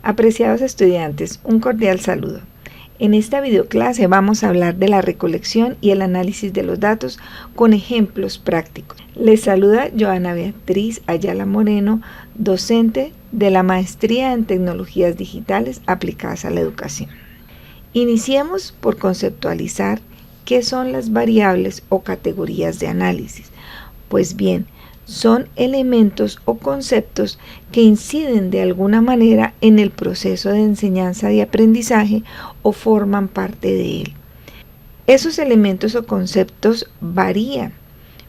Apreciados estudiantes, un cordial saludo. En esta videoclase vamos a hablar de la recolección y el análisis de los datos con ejemplos prácticos. Les saluda Joana Beatriz Ayala Moreno, docente de la Maestría en Tecnologías Digitales aplicadas a la educación. Iniciemos por conceptualizar qué son las variables o categorías de análisis. Pues bien, son elementos o conceptos que inciden de alguna manera en el proceso de enseñanza y aprendizaje o forman parte de él. Esos elementos o conceptos varían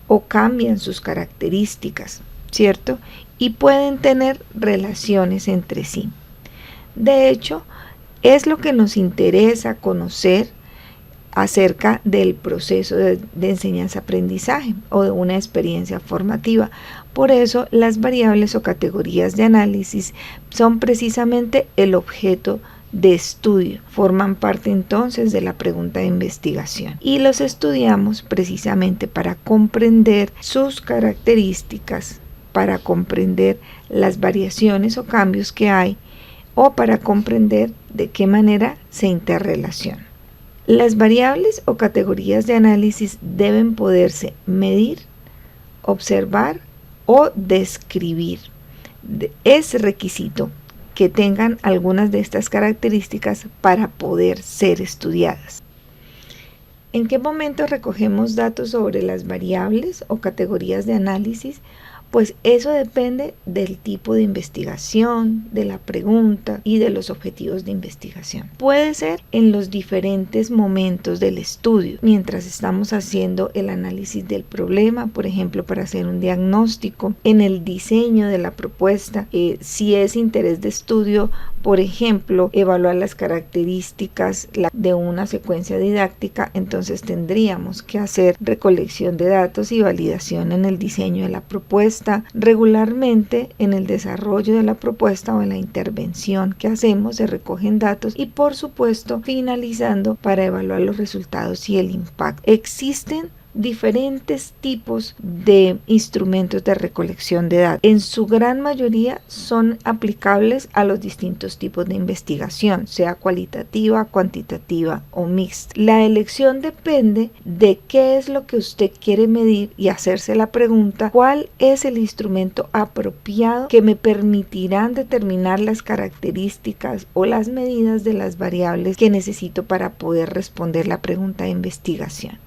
o cambian sus características, ¿cierto? Y pueden tener relaciones entre sí. De hecho, es lo que nos interesa conocer acerca del proceso de enseñanza-aprendizaje o de una experiencia formativa. Por eso, las variables o categorías de análisis son precisamente el objeto de estudio, forman parte entonces de la pregunta de investigación y los estudiamos precisamente para comprender sus características, para comprender las variaciones o cambios que hay o para comprender de qué manera se interrelacionan. Las variables o categorías de análisis deben poderse medir, observar o describir. Es requisito que tengan algunas de estas características para poder ser estudiadas. ¿En qué momento recogemos datos sobre las variables o categorías de análisis? Pues eso depende del tipo de investigación, de la pregunta y de los objetivos de investigación. Puede ser en los diferentes momentos del estudio, mientras estamos haciendo el análisis del problema, por ejemplo, para hacer un diagnóstico, en el diseño de la propuesta, si es interés de estudio, por ejemplo, evaluar las características de una secuencia didáctica, entonces tendríamos que hacer recolección de datos y validación en el diseño de la propuesta. Regularmente en el desarrollo de la propuesta o en la intervención que hacemos se recogen datos y por supuesto finalizando para evaluar los resultados y el impacto. Existen diferentes tipos de instrumentos de recolección de datos. En su gran mayoría son aplicables a los distintos tipos de investigación, sea cualitativa, cuantitativa o mixta. La elección depende de qué es lo que usted quiere medir y hacerse la pregunta, ¿cuál es el instrumento apropiado que me permitirán determinar las características o las medidas de las variables que necesito para poder responder la pregunta de investigación?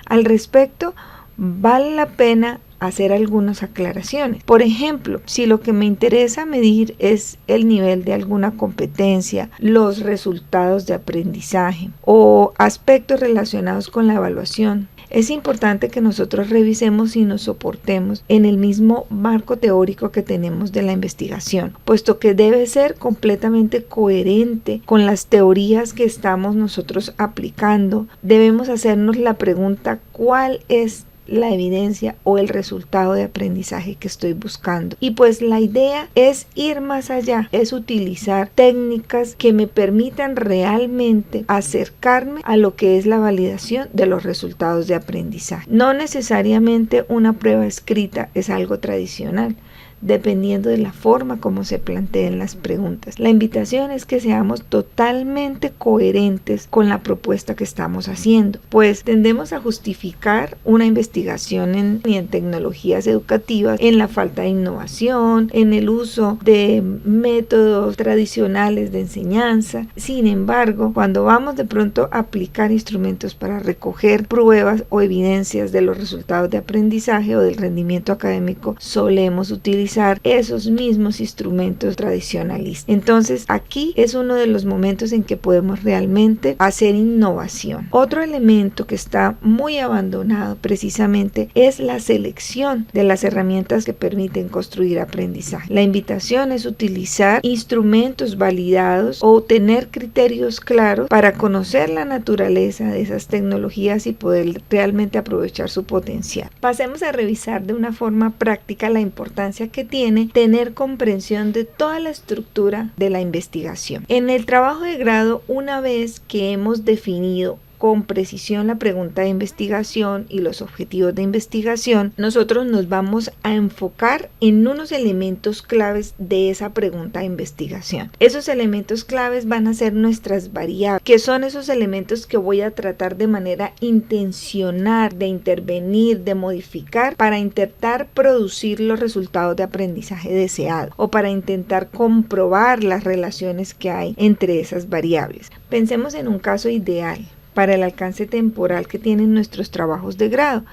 Al respecto, vale la pena hacer algunas aclaraciones. Por ejemplo, si lo que me interesa medir es el nivel de alguna competencia, los resultados de aprendizaje o aspectos relacionados con la evaluación, es importante que nosotros revisemos y nos soportemos en el mismo marco teórico que tenemos de la investigación, puesto que debe ser completamente coherente con las teorías que estamos nosotros aplicando. Debemos hacernos la pregunta, ¿cuál es la evidencia o el resultado de aprendizaje que estoy buscando? Y pues la idea es ir más allá, es utilizar técnicas que me permitan realmente acercarme a lo que es la validación de los resultados de aprendizaje. No necesariamente una prueba escrita es algo tradicional, dependiendo de la forma como se planteen las preguntas. La invitación es que seamos totalmente coherentes con la propuesta que estamos haciendo, pues tendemos a justificar una investigación en tecnologías educativas en la falta de innovación, en el uso de métodos tradicionales de enseñanza. Sin embargo, cuando vamos de pronto a aplicar instrumentos para recoger pruebas o evidencias de los resultados de aprendizaje o del rendimiento académico, solemos utilizar esos mismos instrumentos tradicionalistas. Entonces, aquí es uno de los momentos en que podemos realmente hacer innovación. Otro elemento que está muy abandonado precisamente es la selección de las herramientas que permiten construir aprendizaje. La invitación es utilizar instrumentos validados o tener criterios claros para conocer la naturaleza de esas tecnologías y poder realmente aprovechar su potencial. Pasemos a revisar de una forma práctica la importancia que tiene tener comprensión de toda la estructura de la investigación. En el trabajo de grado, una vez que hemos definido con precisión la pregunta de investigación y los objetivos de investigación, nosotros nos vamos a enfocar en unos elementos claves de esa pregunta de investigación. Esos elementos claves van a ser nuestras variables, que son esos elementos que voy a tratar de manera intencional de intervenir, de modificar para intentar producir los resultados de aprendizaje deseado o para intentar comprobar las relaciones que hay entre esas variables. Pensemos en un caso ideal para el alcance temporal que tienen nuestros trabajos de grado.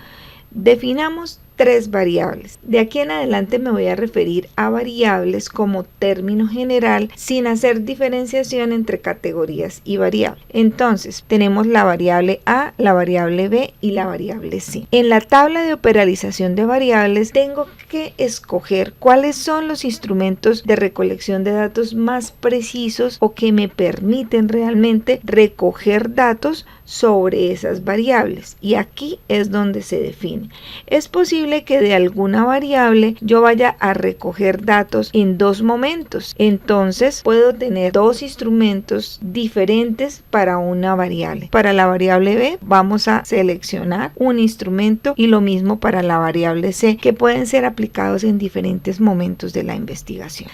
Definamos 3 variables. De aquí en adelante me voy a referir a variables como término general sin hacer diferenciación entre categorías y variables. Entonces, tenemos la variable A, la variable B y la variable C. En la tabla de operalización de variables tengo que escoger cuáles son los instrumentos de recolección de datos más precisos o que me permiten realmente recoger datos sobre esas variables. Y aquí es donde se define. Es posible que de alguna variable yo vaya a recoger datos en 2 momentos. Entonces puedo tener 2 instrumentos diferentes para una variable. Para la variable B vamos a seleccionar un instrumento y lo mismo para la variable C, que pueden ser aplicados en diferentes momentos de la investigación.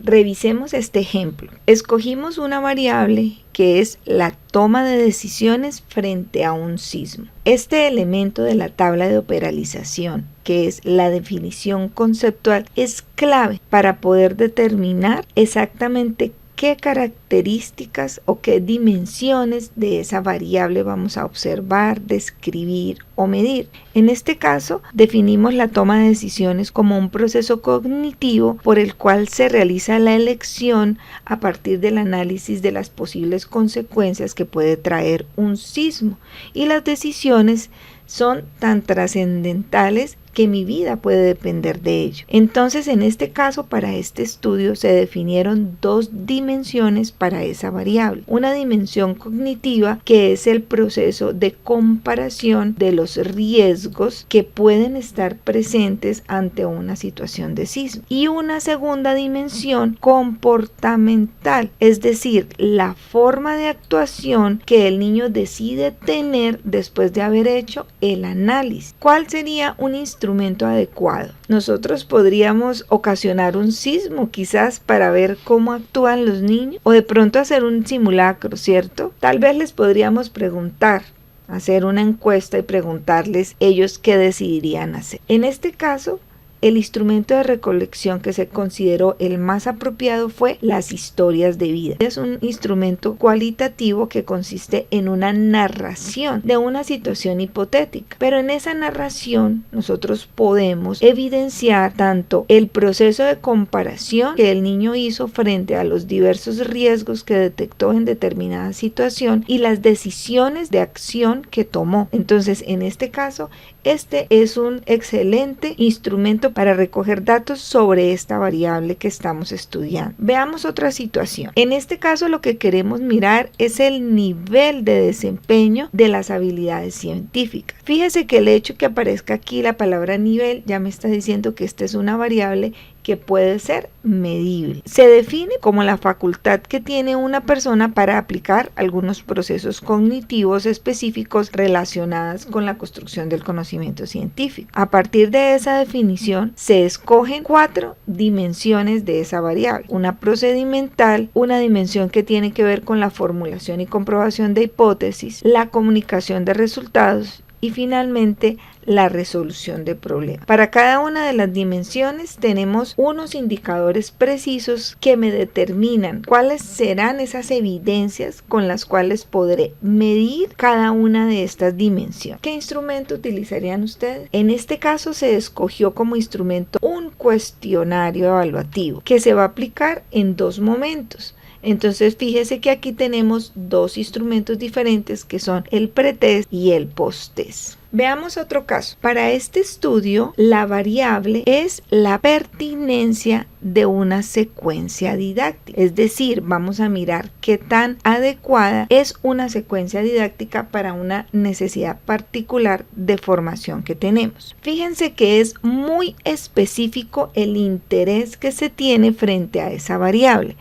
Revisemos este ejemplo. Escogimos una variable que es la toma de decisiones frente a un sismo. Este elemento de la tabla de operalización, que es la definición conceptual, es clave para poder determinar exactamente qué características o qué dimensiones de esa variable vamos a observar, describir o medir. En este caso, definimos la toma de decisiones como un proceso cognitivo por el cual se realiza la elección a partir del análisis de las posibles consecuencias que puede traer un sismo, y las decisiones son tan trascendentales que mi vida puede depender de ello. Entonces, en este caso, para este estudio se definieron 2 dimensiones para esa variable. Una dimensión cognitiva, que es el proceso de comparación de los riesgos que pueden estar presentes ante una situación de sismo. Y una segunda dimensión comportamental, es decir, la forma de actuación que el niño decide tener después de haber hecho el análisis. ¿Cuál sería un instrumento adecuado? Nosotros podríamos ocasionar un sismo quizás para ver cómo actúan los niños, o de pronto hacer un simulacro, ¿cierto? Tal vez les podríamos preguntar, hacer una encuesta y preguntarles ellos qué decidirían hacer. En este caso, el instrumento de recolección que se consideró el más apropiado fue las historias de vida. Es un instrumento cualitativo que consiste en una narración de una situación hipotética, pero en esa narración nosotros podemos evidenciar tanto el proceso de comparación que el niño hizo frente a los diversos riesgos que detectó en determinada situación y las decisiones de acción que tomó. Entonces, en este caso, este es un excelente instrumento para recoger datos sobre esta variable que estamos estudiando. Veamos otra situación. En este caso, lo que queremos mirar es el nivel de desempeño de las habilidades científicas. Fíjese que el hecho que aparezca aquí la palabra nivel ya me está diciendo que esta es una variable que puede ser medible. Se define como la facultad que tiene una persona para aplicar algunos procesos cognitivos específicos relacionados con la construcción del conocimiento científico. A partir de esa definición, se escogen 4 dimensiones de esa variable. Una procedimental, una dimensión que tiene que ver con la formulación y comprobación de hipótesis, la comunicación de resultados y finalmente la resolución de problemas. Para cada una de las dimensiones tenemos unos indicadores precisos que me determinan cuáles serán esas evidencias con las cuales podré medir cada una de estas dimensiones. ¿Qué instrumento utilizarían ustedes? En este caso se escogió como instrumento un cuestionario evaluativo que se va a aplicar en 2 momentos. Entonces fíjese que aquí tenemos 2 instrumentos diferentes que son el pretest y el posttest. Veamos otro caso. Para este estudio, la variable es la pertinencia de una secuencia didáctica. Es decir, vamos a mirar qué tan adecuada es una secuencia didáctica para una necesidad particular de formación que tenemos. Fíjense que es muy específico el interés que se tiene frente a esa variable,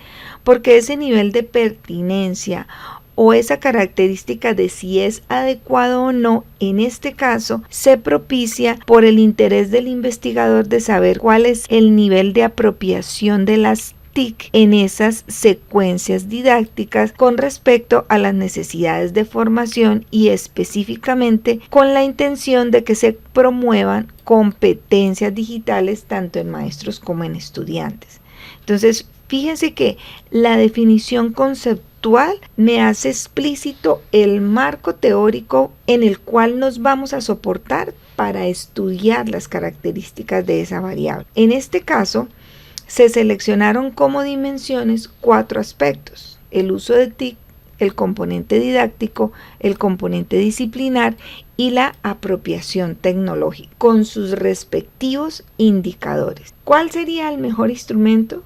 porque ese nivel de pertinencia o esa característica de si es adecuado o no, en este caso, se propicia por el interés del investigador de saber cuál es el nivel de apropiación de las TIC en esas secuencias didácticas con respecto a las necesidades de formación y específicamente con la intención de que se promuevan competencias digitales tanto en maestros como en estudiantes. Entonces, fíjense que la definición conceptual me hace explícito el marco teórico en el cual nos vamos a soportar para estudiar las características de esa variable. En este caso, se seleccionaron como dimensiones 4 aspectos: el uso de TIC, el componente didáctico, el componente disciplinar y la apropiación tecnológica, con sus respectivos indicadores. ¿Cuál sería el mejor instrumento?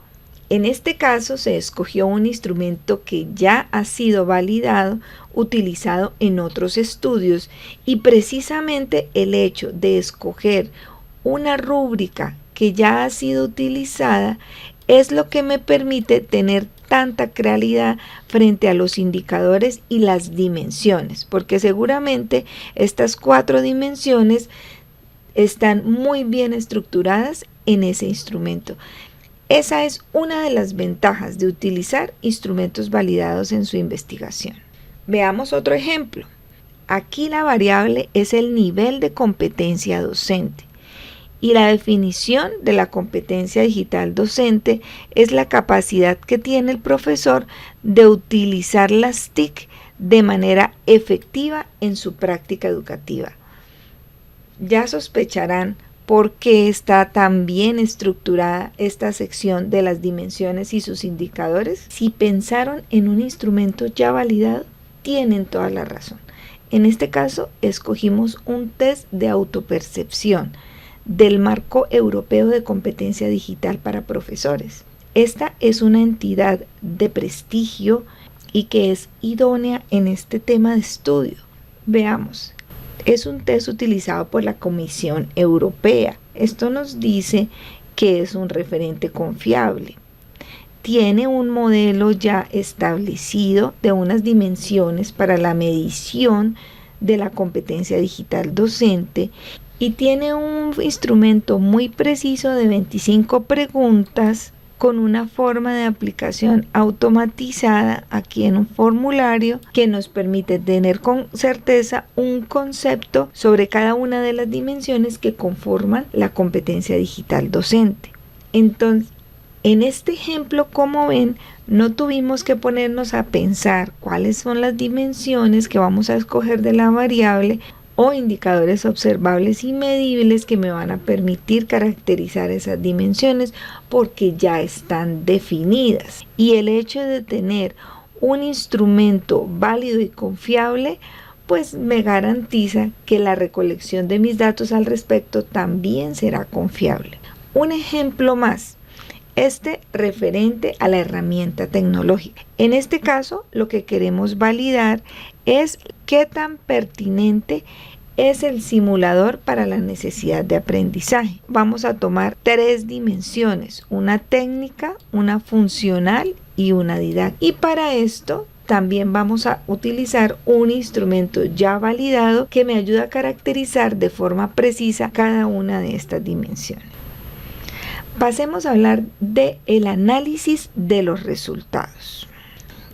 En este caso se escogió un instrumento que ya ha sido validado, utilizado en otros estudios, y precisamente el hecho de escoger una rúbrica que ya ha sido utilizada es lo que me permite tener tanta claridad frente a los indicadores y las dimensiones, porque seguramente estas 4 dimensiones están muy bien estructuradas en ese instrumento. Esa es una de las ventajas de utilizar instrumentos validados en su investigación. Veamos otro ejemplo. Aquí la variable es el nivel de competencia docente. Y la definición de la competencia digital docente es la capacidad que tiene el profesor de utilizar las TIC de manera efectiva en su práctica educativa. Ya sospecharán por qué está tan bien estructurada esta sección de las dimensiones y sus indicadores. Si pensaron en un instrumento ya validado, tienen toda la razón. En este caso, escogimos un test de autopercepción del Marco Europeo de Competencia Digital para Profesores. Esta es una entidad de prestigio y que es idónea en este tema de estudio. Veamos, es un test utilizado por la Comisión Europea. Esto nos dice que es un referente confiable. Tiene un modelo ya establecido de unas dimensiones para la medición de la competencia digital docente y tiene un instrumento muy preciso de 25 preguntas con una forma de aplicación automatizada aquí en un formulario que nos permite tener con certeza un concepto sobre cada una de las dimensiones que conforman la competencia digital docente. Entonces, en este ejemplo, como ven, no tuvimos que ponernos a pensar cuáles son las dimensiones que vamos a escoger de la variable o indicadores observables y medibles que me van a permitir caracterizar esas dimensiones porque ya están definidas. Y el hecho de tener un instrumento válido y confiable, pues me garantiza que la recolección de mis datos al respecto también será confiable. Un ejemplo más. Referente a la herramienta tecnológica. En este caso, lo que queremos validar es qué tan pertinente es el simulador para la necesidad de aprendizaje. Vamos a tomar 3 dimensiones, una técnica, una funcional y una didáctica. Y para esto también vamos a utilizar un instrumento ya validado que me ayuda a caracterizar de forma precisa cada una de estas dimensiones. Pasemos a hablar del análisis de los resultados.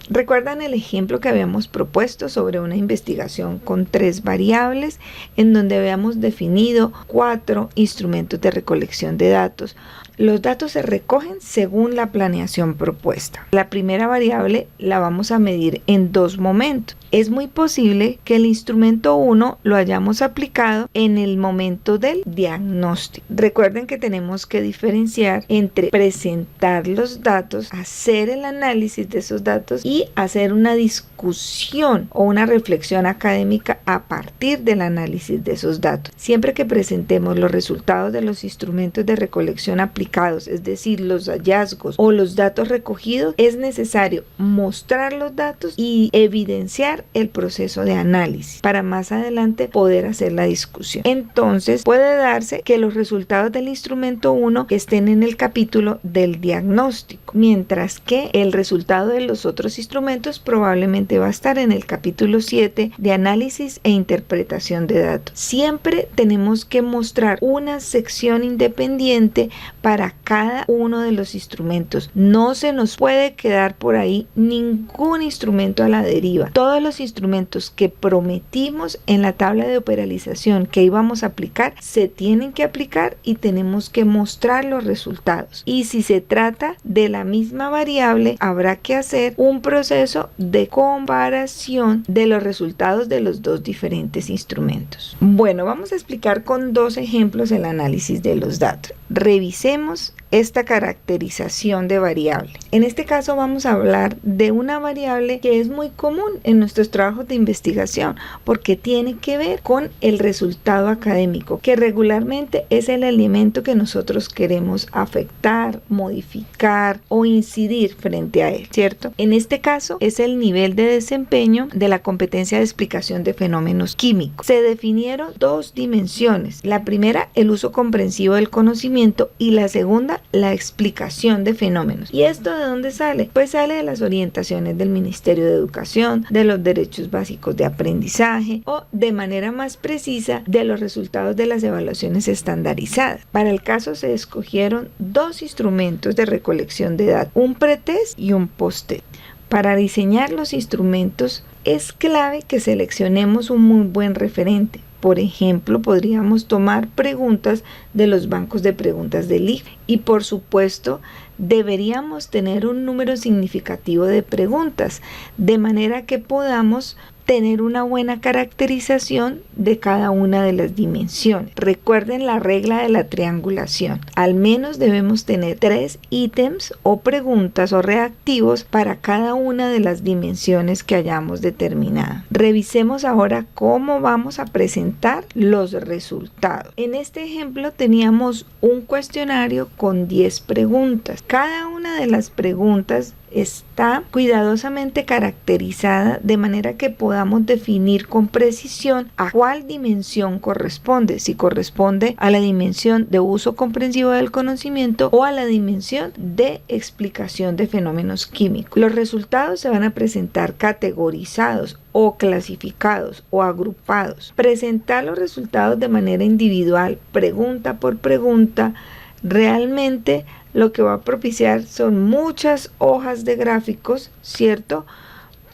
¿Recuerdan el ejemplo que habíamos propuesto sobre una investigación con 3 variables en donde habíamos definido 4 instrumentos de recolección de datos? Los datos se recogen según la planeación propuesta. La primera variable la vamos a medir en 2 momentos. Es muy posible que el instrumento 1 lo hayamos aplicado en el momento del diagnóstico. Recuerden que tenemos que diferenciar entre presentar los datos, hacer el análisis de esos datos y hacer una discusión o una reflexión académica a partir del análisis de esos datos. Siempre que presentemos los resultados de los instrumentos de recolección aplicados, es decir, los hallazgos o los datos recogidos, es necesario mostrar los datos y evidenciar el proceso de análisis para más adelante poder hacer la discusión. Entonces puede darse que los resultados del instrumento 1 estén en el capítulo del diagnóstico, mientras que el resultado de los otros instrumentos probablemente importante va a estar en el capítulo 7 de análisis e interpretación de datos. Siempre tenemos que mostrar una sección independiente para cada uno de los instrumentos. No se nos puede quedar por ahí ningún instrumento a la deriva. Todos los instrumentos que prometimos en la tabla de operalización que íbamos a aplicar se tienen que aplicar y tenemos que mostrar los resultados. Y si se trata de la misma variable, habrá que hacer un proceso de comparación de los resultados de los dos diferentes instrumentos. Bueno, vamos a explicar con dos ejemplos el análisis de los datos. Revisemos esta caracterización de variable. En este caso vamos a hablar de una variable que es muy común en nuestros trabajos de investigación porque tiene que ver con el resultado académico, que regularmente es el elemento que nosotros queremos afectar, modificar o incidir frente a él, ¿cierto? En este caso es el nivel de desempeño de la competencia de explicación de fenómenos químicos. Se definieron dos dimensiones. La primera, el uso comprensivo del conocimiento, y la segunda, la explicación de fenómenos. ¿Y esto de dónde sale? Pues sale de las orientaciones del Ministerio de Educación, de los derechos básicos de aprendizaje o, de manera más precisa, de los resultados de las evaluaciones estandarizadas. Para el caso se escogieron dos instrumentos de recolección de datos, un pretest y un posttest. Para diseñar los instrumentos es clave que seleccionemos un muy buen referente. Por ejemplo, podríamos tomar preguntas de los bancos de preguntas del IFE y, por supuesto, deberíamos tener un número significativo de preguntas, de manera que podamos tener una buena caracterización de cada una de las dimensiones. Recuerden la regla de la triangulación. Al menos debemos tener 3 ítems o preguntas o reactivos para cada una de las dimensiones que hayamos determinado. Revisemos ahora cómo vamos a presentar los resultados. En este ejemplo teníamos un cuestionario con 10 preguntas. Cada una de las preguntas está cuidadosamente caracterizada de manera que podamos definir con precisión a cuál dimensión corresponde, si corresponde a la dimensión de uso comprensivo del conocimiento o a la dimensión de explicación de fenómenos químicos. Los resultados se van a presentar categorizados o clasificados o agrupados. Presentar los resultados de manera individual, pregunta por pregunta, realmente lo que va a propiciar son muchas hojas de gráficos, ¿cierto?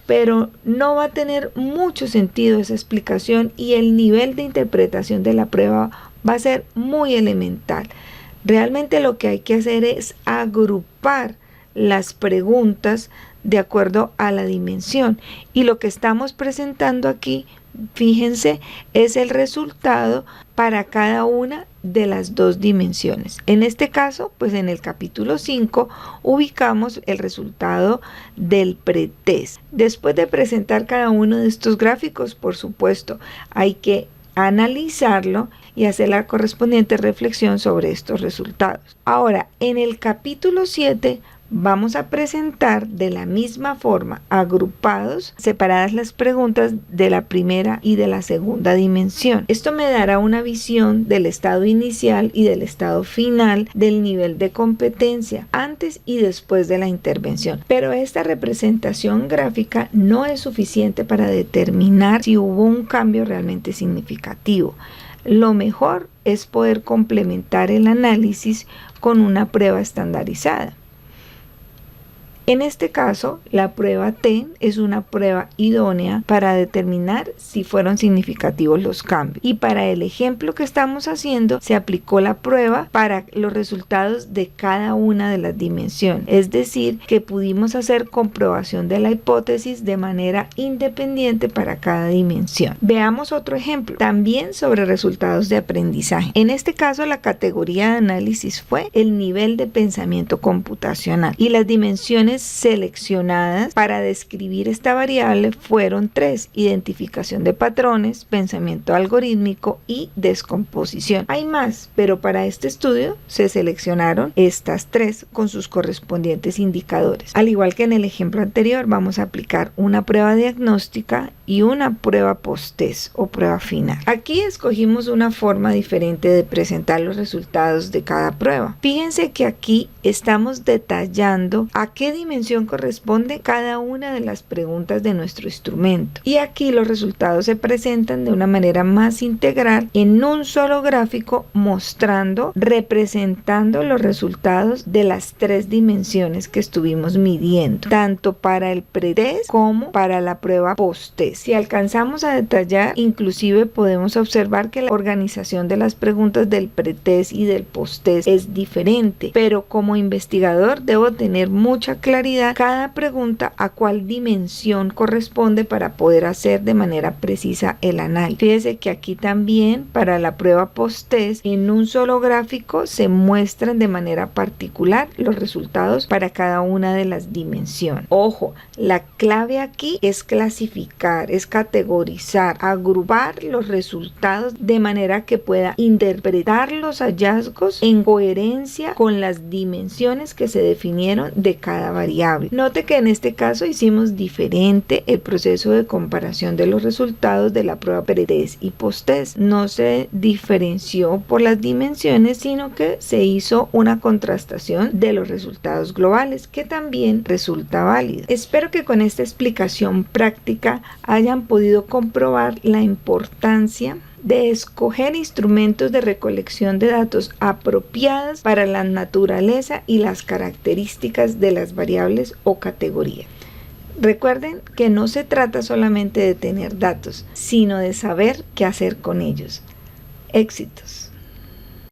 Pero no va a tener mucho sentido esa explicación y el nivel de interpretación de la prueba va a ser muy elemental. Realmente lo que hay que hacer es agrupar las preguntas de acuerdo a la dimensión. Y lo que estamos presentando aquí, fíjense, es el resultado para cada una de las dos dimensiones. En este caso, pues en el capítulo 5 ubicamos el resultado del pretest. Después de presentar cada uno de estos gráficos, por supuesto, hay que analizarlo y hacer la correspondiente reflexión sobre estos resultados. Ahora, en el capítulo 7 vamos a presentar de la misma forma, agrupados, separadas las preguntas de la primera y de la segunda dimensión. Esto me dará una visión del estado inicial y del estado final del nivel de competencia antes y después de la intervención. Pero esta representación gráfica no es suficiente para determinar si hubo un cambio realmente significativo. Lo mejor es poder complementar el análisis con una prueba estandarizada. En este caso, la prueba TEN es una prueba idónea para determinar si fueron significativos los cambios. Y para el ejemplo que estamos haciendo, se aplicó la prueba para los resultados de cada una de las dimensiones. Es decir, que pudimos hacer comprobación de la hipótesis de manera independiente para cada dimensión. Veamos otro ejemplo, también sobre resultados de aprendizaje. En este caso, la categoría de análisis fue el nivel de pensamiento computacional y las dimensiones seleccionadas para describir esta variable fueron 3: identificación de patrones, pensamiento algorítmico y descomposición. Hay más, pero para este estudio se seleccionaron estas 3 con sus correspondientes indicadores. Al igual que en el ejemplo anterior, vamos a aplicar una prueba diagnóstica y una prueba post-test o prueba final. Aquí escogimos una forma diferente de presentar los resultados de cada prueba. Fíjense que aquí estamos detallando a qué dimensión corresponde cada una de las preguntas de nuestro instrumento. Y aquí los resultados se presentan de una manera más integral en un solo gráfico, mostrando, representando los resultados de las 3 dimensiones que estuvimos midiendo, tanto para el pretest como para la prueba post-test. Si alcanzamos a detallar, inclusive podemos observar que la organización de las preguntas del pretest y del post-test es diferente, pero como investigador debo tener mucha claridad cada pregunta a cuál dimensión corresponde para poder hacer de manera precisa el análisis. Fíjese que aquí también para la prueba post-test en un solo gráfico se muestran de manera particular los resultados para cada una de las dimensiones. Ojo, la clave aquí es clasificar, es categorizar, agrupar los resultados de manera que pueda interpretar los hallazgos en coherencia con las dimensiones que se definieron de cada variable. Note que en este caso hicimos diferente el proceso de comparación de los resultados de la prueba pretest y post-test. No se diferenció por las dimensiones, sino que se hizo una contrastación de los resultados globales, que también resulta válida. Espero que con esta explicación práctica hayan podido comprobar la importancia de escoger instrumentos de recolección de datos apropiados para la naturaleza y las características de las variables o categorías. Recuerden que no se trata solamente de tener datos, sino de saber qué hacer con ellos. Éxitos.